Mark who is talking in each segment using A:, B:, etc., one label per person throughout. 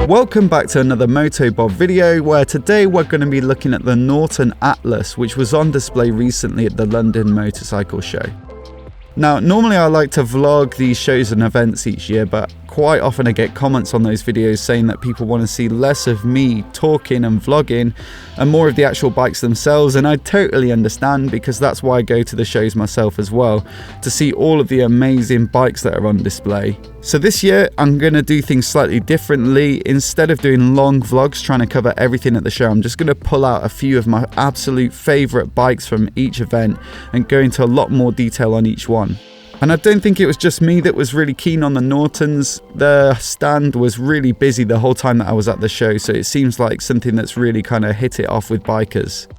A: Welcome back to another MOTOBOB video, where today we're going to be looking at the Norton Atlas, which was on display recently at the London Motorcycle Show. Now, normally I like to vlog these shows and events each year, but quite often I get comments on those videos saying that people want to see less of me talking and vlogging and more of the actual bikes themselves, and I totally understand, because that's why I go to the shows myself as well, to see all of the amazing bikes that are on display. So this year I'm going to do things slightly differently. Instead of doing long vlogs trying to cover everything at the show, I'm just going to pull out a few of my absolute favourite bikes from each event and go into a lot more detail on each one. And I don't think it was just me that was really keen on the Nortons. The stand was really busy the whole time that I was at the show, so it seems like something that's really kind of hit it off with bikers.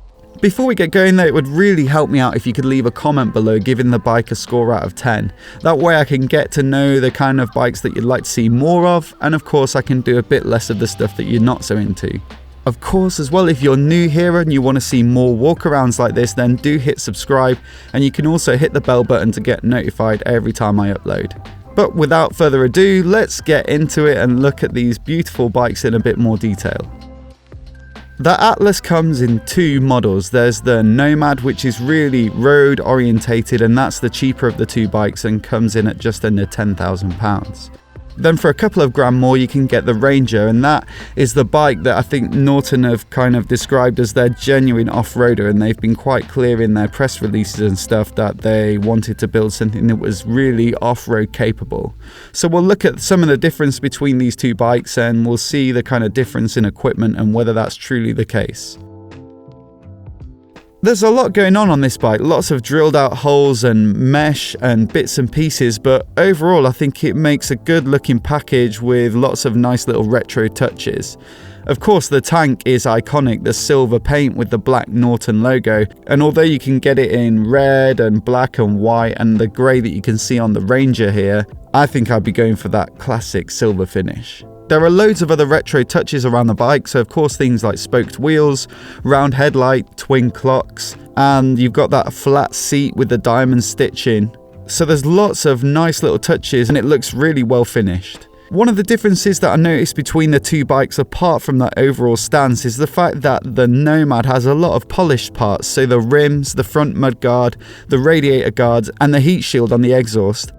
A: Before we get going though, it would really help me out if you could leave a comment below giving the bike a score out of 10. That way I can get to know the kind of bikes that you'd like to see more of, and of course I can do a bit less of the stuff that you're not so into. Of course, as well, if you're new here and you want to see more walkarounds like this, then do hit subscribe, and you can also hit the bell button to get notified every time I upload. But without further ado, let's get into it and look at these beautiful bikes in a bit more detail. The Atlas comes in two models. There's the Nomad, which is really road orientated, and that's the cheaper of the two bikes and comes in at just under £10,000. Then for a couple of grand more you can get the Ranger, and that is the bike that I think Norton have kind of described as their genuine off-roader, and they've been quite clear in their press releases and stuff that they wanted to build something that was really off-road capable. So we'll look at some of the difference between these two bikes, and we'll see the kind of difference in equipment and whether that's truly the case. There's a lot going on this bike, lots of drilled out holes and mesh and bits and pieces, but overall I think it makes a good looking package with lots of nice little retro touches. Of course the tank is iconic, the silver paint with the black Norton logo, and although you can get it in red and black and white and the grey that you can see on the Ranger here, I think I'd be going for that classic silver finish. There are loads of other retro touches around the bike, so of course things like spoked wheels, round headlight, twin clocks, and you've got that flat seat with the diamond stitching. So there's lots of nice little touches and it looks really well finished. One of the differences that I noticed between the two bikes, apart from that overall stance, is the fact that the Nomad has a lot of polished parts, so the rims, the front mudguard, the radiator guards and the heat shield on the exhaust.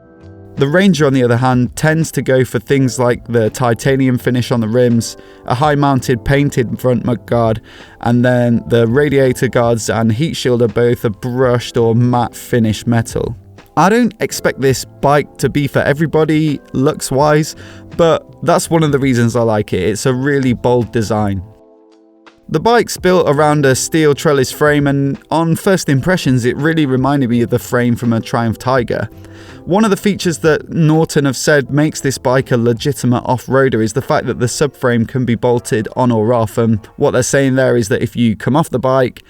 A: The Ranger, on the other hand, tends to go for things like the titanium finish on the rims, a high-mounted painted front mudguard, and then the radiator guards and heat shield are both a brushed or matte finish metal. I don't expect this bike to be for everybody looks-wise, but that's one of the reasons I like it. It's a really bold design. The bike's built around a steel trellis frame, and on first impressions it really reminded me of the frame from a Triumph Tiger. One of the features that Norton have said makes this bike a legitimate off-roader is the fact that the subframe can be bolted on or off, and what they're saying there is that if you come off the bike,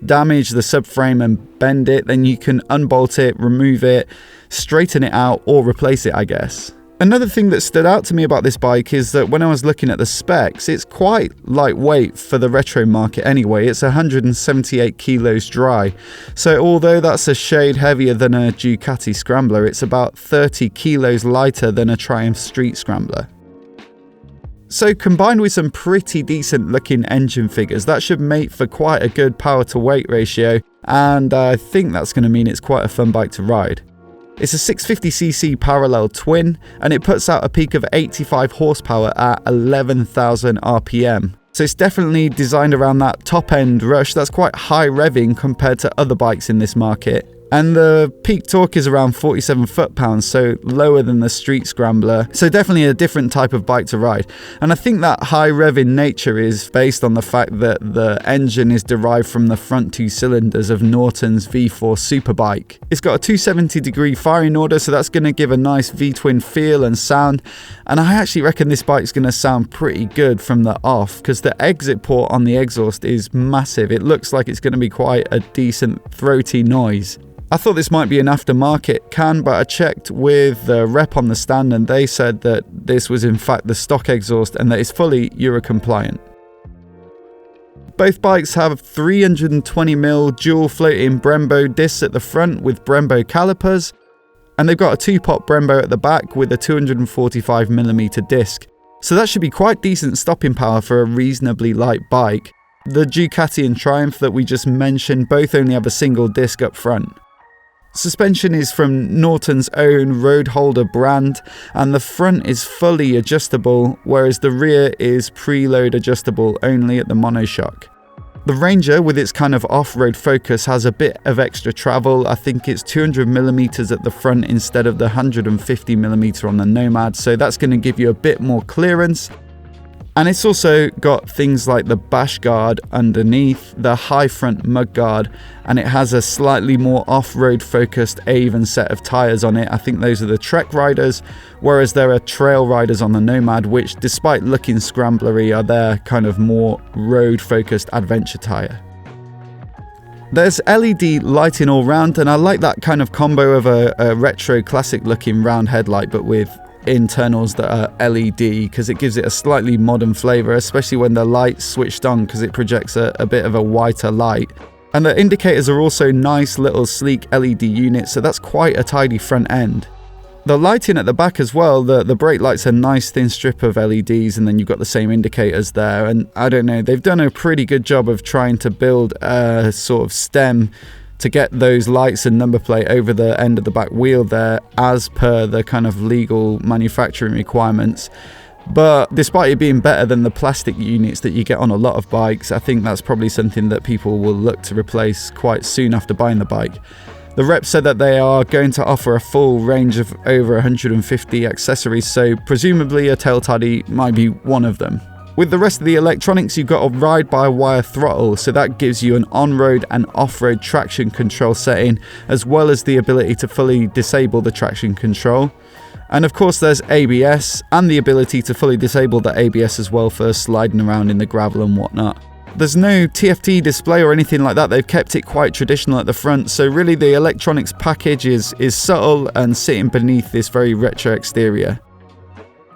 A: damage the subframe and bend it, then you can unbolt it, remove it, straighten it out or replace it, I guess. Another thing that stood out to me about this bike is that when I was looking at the specs, it's quite lightweight for the retro market anyway. It's 178 kilos dry. So although that's a shade heavier than a Ducati Scrambler, it's about 30 kilos lighter than a Triumph Street Scrambler. So combined with some pretty decent looking engine figures, that should make for quite a good power to weight ratio, and I think that's going to mean it's quite a fun bike to ride. It's a 650cc parallel twin, and it puts out a peak of 85 horsepower at 11,000 RPM. So it's definitely designed around that top end rush that's quite high revving compared to other bikes in this market. And the peak torque is around 47 foot-pounds, so lower than the Street Scrambler. So definitely a different type of bike to ride. And I think that high rev in nature is based on the fact that the engine is derived from the front two cylinders of Norton's V4 Superbike. It's got a 270-degree firing order, so that's going to give a nice V-twin feel and sound. And I actually reckon this bike's going to sound pretty good from the off, because the exit port on the exhaust is massive. It looks like it's going to be quite a decent throaty noise. I thought this might be an aftermarket can, but I checked with the rep on the stand and they said that this was in fact the stock exhaust and that it's fully Euro compliant. Both bikes have 320mm dual floating Brembo discs at the front with Brembo calipers, and they've got a 2-pot Brembo at the back with a 245mm disc. So that should be quite decent stopping power for a reasonably light bike. The Ducati and Triumph that we just mentioned both only have a single disc up front. Suspension is from Norton's own Road Holder brand, and the front is fully adjustable, whereas the rear is preload adjustable only at the monoshock. The Ranger, with its kind of off-road focus, has a bit of extra travel. I think it's 200mm at the front instead of the 150mm on the Nomad, so that's going to give you a bit more clearance. And it's also got things like the bash guard underneath, the high front mud guard, and it has a slightly more off-road focused Avon set of tyres on it. I think those are the Trek riders, whereas there are trail riders on the Nomad, which despite looking scramblery are their kind of more road focused adventure tyre. There's LED lighting all round, and I like that kind of combo of a retro classic looking round headlight but with internals that are LED, because it gives it a slightly modern flavour, especially when the light's switched on, because it projects a bit of a whiter light. And the indicators are also nice little sleek LED units, so that's quite a tidy front end. The lighting at the back as well, the brake light's a nice thin strip of LEDs, and then you've got the same indicators there, and I don't know, they've done a pretty good job of trying to build a sort of stem to get those lights and number plate over the end of the back wheel there as per the kind of legal manufacturing requirements. But despite it being better than the plastic units that you get on a lot of bikes, I think that's probably something that people will look to replace quite soon after buying the bike. The rep said that they are going to offer a full range of over 150 accessories, so presumably a tail tidy might be one of them. With the rest of the electronics, you've got a ride-by-wire throttle, so that gives you an on-road and off-road traction control setting, as well as the ability to fully disable the traction control. And of course there's ABS, and the ability to fully disable the ABS as well for sliding around in the gravel and whatnot. There's no TFT display or anything like that, they've kept it quite traditional at the front, so really the electronics package is subtle and sitting beneath this very retro exterior.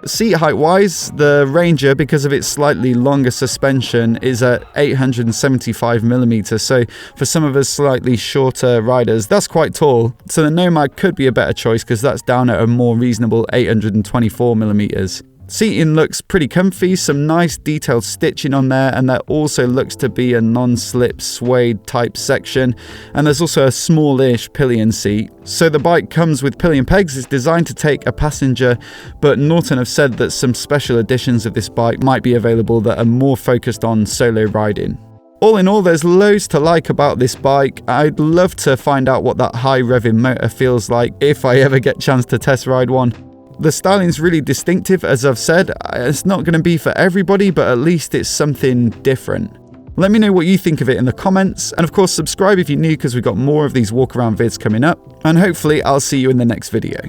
A: Seat height wise, the Ranger, because of its slightly longer suspension, is at 875mm, so for some of us slightly shorter riders, that's quite tall. So the Nomad could be a better choice because that's down at a more reasonable 824mm. Seating looks pretty comfy, some nice detailed stitching on there, and there also looks to be a non-slip suede type section, and there's also a smallish pillion seat. So the bike comes with pillion pegs, it's designed to take a passenger, but Norton have said that some special editions of this bike might be available that are more focused on solo riding. All in all, there's loads to like about this bike. I'd love to find out what that high revving motor feels like if I ever get a chance to test ride one. The styling's really distinctive, as I've said. It's not going to be for everybody, but at least it's something different. Let me know what you think of it in the comments, and of course subscribe if you're new because we've got more of these walk around vids coming up, and hopefully I'll see you in the next video.